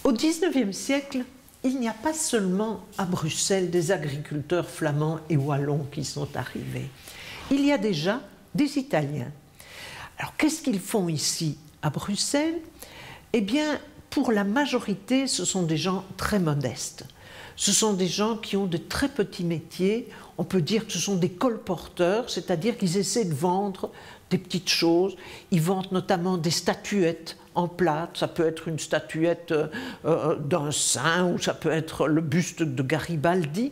Au XIXe siècle, il n'y a pas seulement à Bruxelles des agriculteurs flamands et wallons qui sont arrivés. Il y a déjà des Italiens. Alors, qu'est-ce qu'ils font ici à Bruxelles? Eh bien, pour la majorité, ce sont des gens très modestes. Ce sont des gens qui ont de très petits métiers. On peut dire que ce sont des colporteurs, c'est-à-dire qu'ils essaient de vendre des petites choses. Ils vendent notamment des statuettes en plâtre. Ça peut être une statuette d'un saint ou ça peut être le buste de Garibaldi.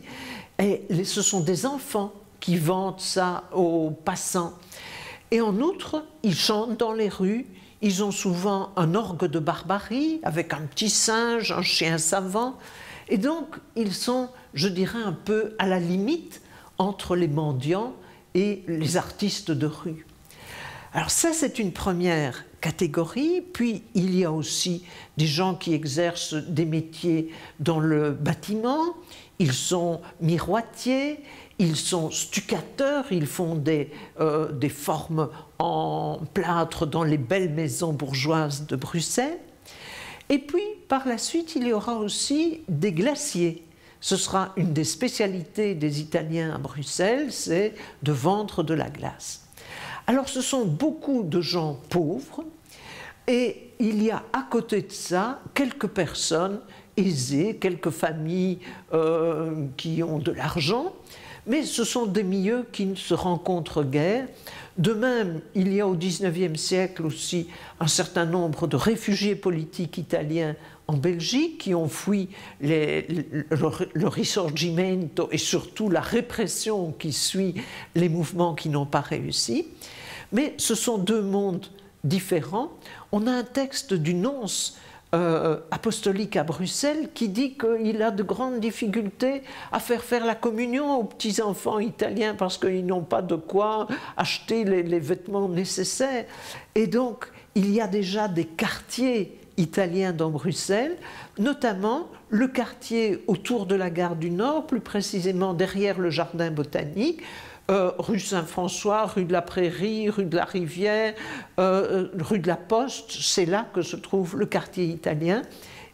Et ce sont des enfants qui vendent ça aux passants. Et en outre, ils chantent dans les rues. Ils ont souvent un orgue de barbarie avec un petit singe, un chien savant. Et donc, ils sont, je dirais, un peu à la limite entre les mendiants et les artistes de rue. Alors ça, c'est une première catégorie. Puis, il y a aussi des gens qui exercent des métiers dans le bâtiment. Ils sont miroitiers, ils sont stucateurs, ils font des formes en plâtre dans les belles maisons bourgeoises de Bruxelles. Et puis, par la suite, il y aura aussi des glaciers. Ce sera une des spécialités des Italiens à Bruxelles, c'est de vendre de la glace. Alors, ce sont beaucoup de gens pauvres, et il y a à côté de ça quelques personnes aisées, quelques familles qui ont de l'argent, mais ce sont des milieux qui ne se rencontrent guère. De même, il y a au XIXe siècle aussi un certain nombre de réfugiés politiques italiens en Belgique qui ont fui le Risorgimento et surtout la répression qui suit les mouvements qui n'ont pas réussi. Mais ce sont deux mondes différents. On a un texte du nonce apostolique à Bruxelles qui dit qu'il a de grandes difficultés à faire la communion aux petits-enfants italiens parce qu'ils n'ont pas de quoi acheter les vêtements nécessaires. Et donc, il y a déjà des quartiers italiens dans Bruxelles, notamment le quartier autour de la gare du Nord, plus précisément derrière le jardin botanique, rue Saint-François, rue de la Prairie, rue de la Rivière, rue de la Poste, c'est là que se trouve le quartier italien.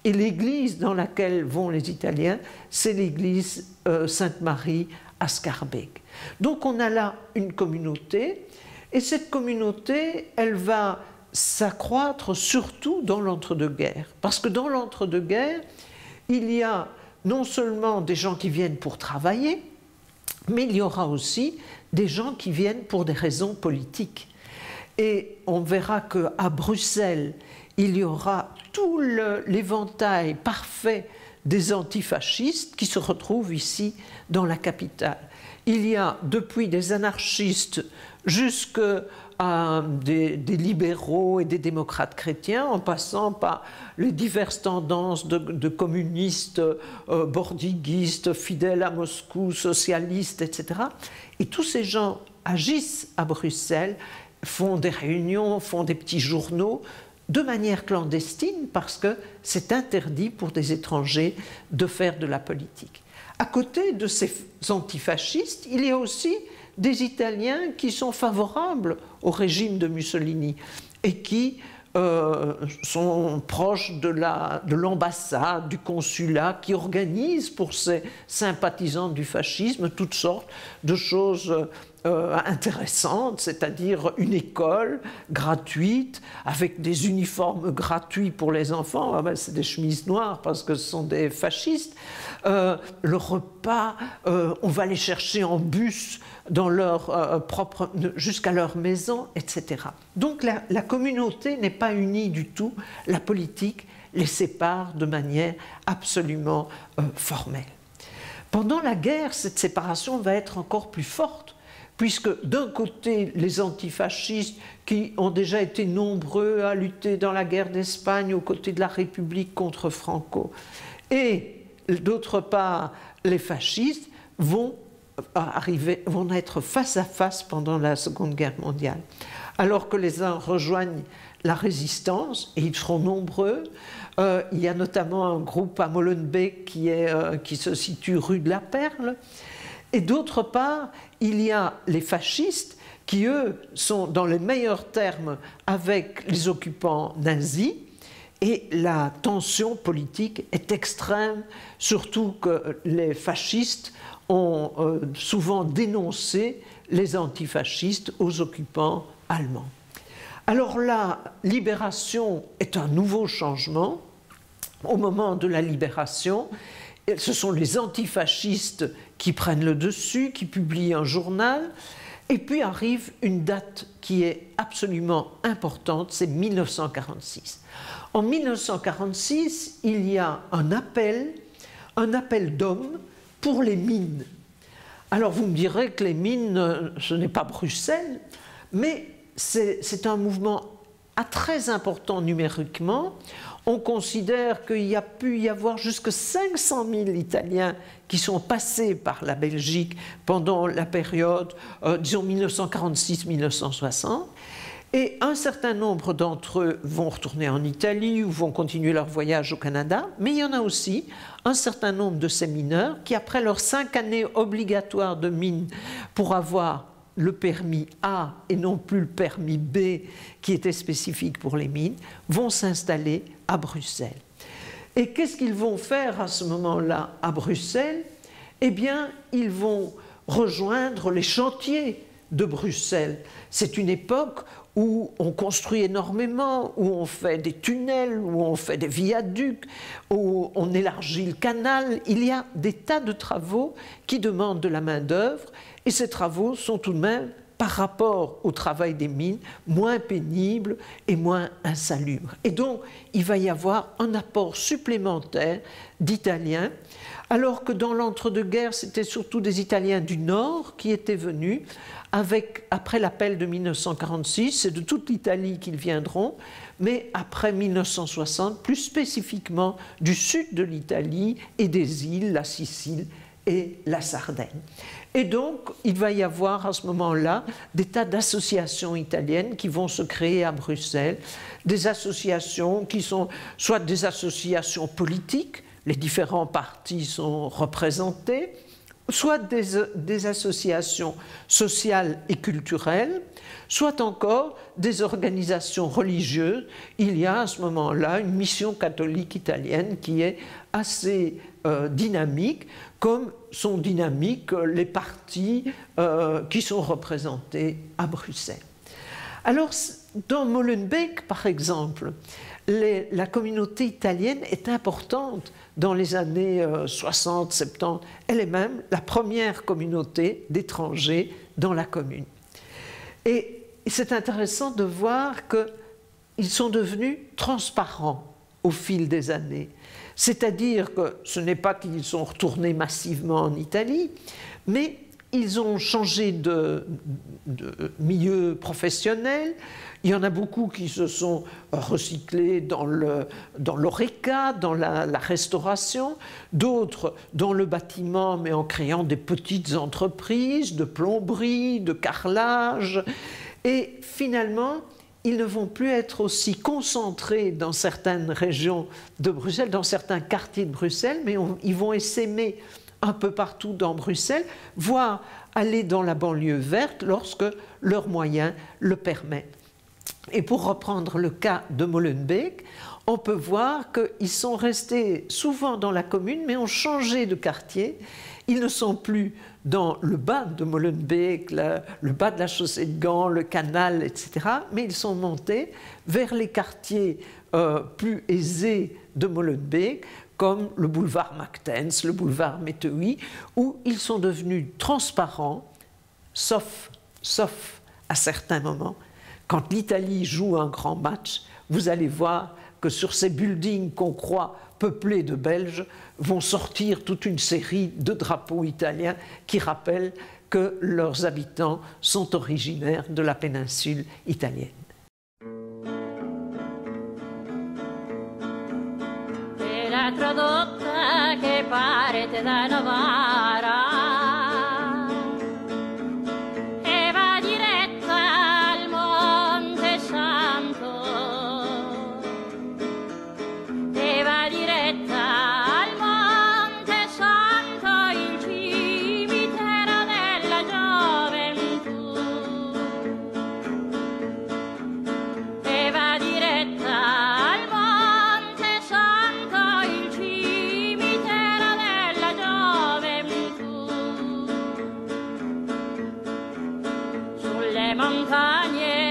Et l'église dans laquelle vont les Italiens, c'est l'église Sainte-Marie à Schaerbeek. Donc on a là une communauté, et cette communauté, elle va s'accroître surtout dans l'entre-deux-guerres. Parce que dans l'entre-deux-guerres, il y a non seulement des gens qui viennent pour travailler, mais il y aura aussi des gens qui viennent pour des raisons politiques. Et on verra qu'à Bruxelles, il y aura tout l'éventail parfait des antifascistes qui se retrouvent ici dans la capitale. Il y a depuis des anarchistes jusqu'à des libéraux et des démocrates chrétiens, en passant par les diverses tendances de communistes, bordiguistes, fidèles à Moscou, socialistes, etc. Et tous ces gens agissent à Bruxelles, font des réunions, font des petits journaux, de manière clandestine, parce que c'est interdit pour des étrangers de faire de la politique. À côté de ces antifascistes, il y a aussi des Italiens qui sont favorables au régime de Mussolini et qui sont proches de l'ambassade, du consulat, qui organisent pour ces sympathisants du fascisme toutes sortes de choses intéressantes, c'est-à-dire une école gratuite, avec des uniformes gratuits pour les enfants. Ah ben, c'est des chemises noires parce que ce sont des fascistes. Le repas, on va les chercher en bus dans leur jusqu'à leur maison, etc. Donc la communauté n'est pas unie du tout, la politique les sépare de manière absolument formelle. Pendant la guerre, cette séparation va être encore plus forte, puisque d'un côté, les antifascistes qui ont déjà été nombreux à lutter dans la guerre d'Espagne aux côtés de la République contre Franco, et d'autre part, les fascistes vont être face à face pendant la Seconde Guerre mondiale. Alors que les uns rejoignent la résistance, et ils seront nombreux. Il y a notamment un groupe à Molenbeek qui se situe rue de la Perle. Et d'autre part, il y a les fascistes qui, eux, sont dans les meilleurs termes avec les occupants nazis et la tension politique est extrême, surtout que les fascistes ont souvent dénoncé les antifascistes aux occupants allemands. Alors la libération est un nouveau changement. Au moment de la libération, ce sont les antifascistes qui prennent le dessus, qui publient un journal, et puis arrive une date qui est absolument importante, c'est 1946. En 1946, il y a un appel d'hommes pour les mines. Alors vous me direz que les mines, ce n'est pas Bruxelles, mais c'est un mouvement très important numériquement. On considère qu'il y a pu y avoir jusqu'à 500 000 Italiens qui sont passés par la Belgique pendant la période, disons, 1946-1960. Et un certain nombre d'entre eux vont retourner en Italie ou vont continuer leur voyage au Canada. Mais il y en a aussi un certain nombre de ces mineurs qui, après leurs 5 années obligatoires de mine pour avoir le permis A et non plus le permis B qui était spécifique pour les mines, vont s'installer à Bruxelles. Et qu'est-ce qu'ils vont faire à ce moment-là à Bruxelles? Eh bien, ils vont rejoindre les chantiers de Bruxelles. C'est une époque où on construit énormément, où on fait des tunnels, où on fait des viaducs, où on élargit le canal. Il y a des tas de travaux qui demandent de la main-d'œuvre, et ces travaux sont tout de même, par rapport au travail des mines, moins pénibles et moins insalubres. Et donc, il va y avoir un apport supplémentaire d'Italiens, alors que dans l'entre-deux-guerres, c'était surtout des Italiens du Nord qui étaient venus, après l'appel de 1946, c'est de toute l'Italie qu'ils viendront, mais après 1960, plus spécifiquement du sud de l'Italie et des îles, la Sicile et la Sardaigne. Et donc, il va y avoir à ce moment-là des tas d'associations italiennes qui vont se créer à Bruxelles, des associations qui sont soit des associations politiques, les différents partis sont représentés, soit des associations sociales et culturelles, soit encore des organisations religieuses. Il y a à ce moment-là une mission catholique italienne qui est assez dynamique, comme sont dynamiques les partis qui sont représentés à Bruxelles. Alors, dans Molenbeek, par exemple, la communauté italienne est importante dans les années 60, 70. Elle est même la première communauté d'étrangers dans la commune. Et c'est intéressant de voir qu'ils sont devenus transparents au fil des années. C'est-à-dire que ce n'est pas qu'ils sont retournés massivement en Italie, mais ils ont changé de milieu professionnel. Il y en a beaucoup qui se sont recyclés dans l'horeca, dans la restauration, d'autres dans le bâtiment, mais en créant des petites entreprises de plomberie, de carrelage. Et finalement, ils ne vont plus être aussi concentrés dans certaines régions de Bruxelles, dans certains quartiers de Bruxelles, mais ils vont essaimer un peu partout dans Bruxelles, voire aller dans la banlieue verte lorsque leurs moyens le permettent. Et pour reprendre le cas de Molenbeek, on peut voir qu'ils sont restés souvent dans la commune, mais ont changé de quartier. Ils ne sont plus dans le bas de Molenbeek, le bas de la chaussée de Gand, le canal, etc., mais ils sont montés vers les quartiers plus aisés de Molenbeek, comme le boulevard Mactens, le boulevard Méteuy, où ils sont devenus transparents, sauf à certains moments. Quand l'Italie joue un grand match, vous allez voir que sur ces buildings qu'on croit peuplés de Belges, vont sortir toute une série de drapeaux italiens qui rappellent que leurs habitants sont originaires de la péninsule italienne. La tradotta che parte da Novara e va diretta al Monte Santo, e va diretta al Monte Santo, il cimitero della gioventù, e va diretta al Monte montagne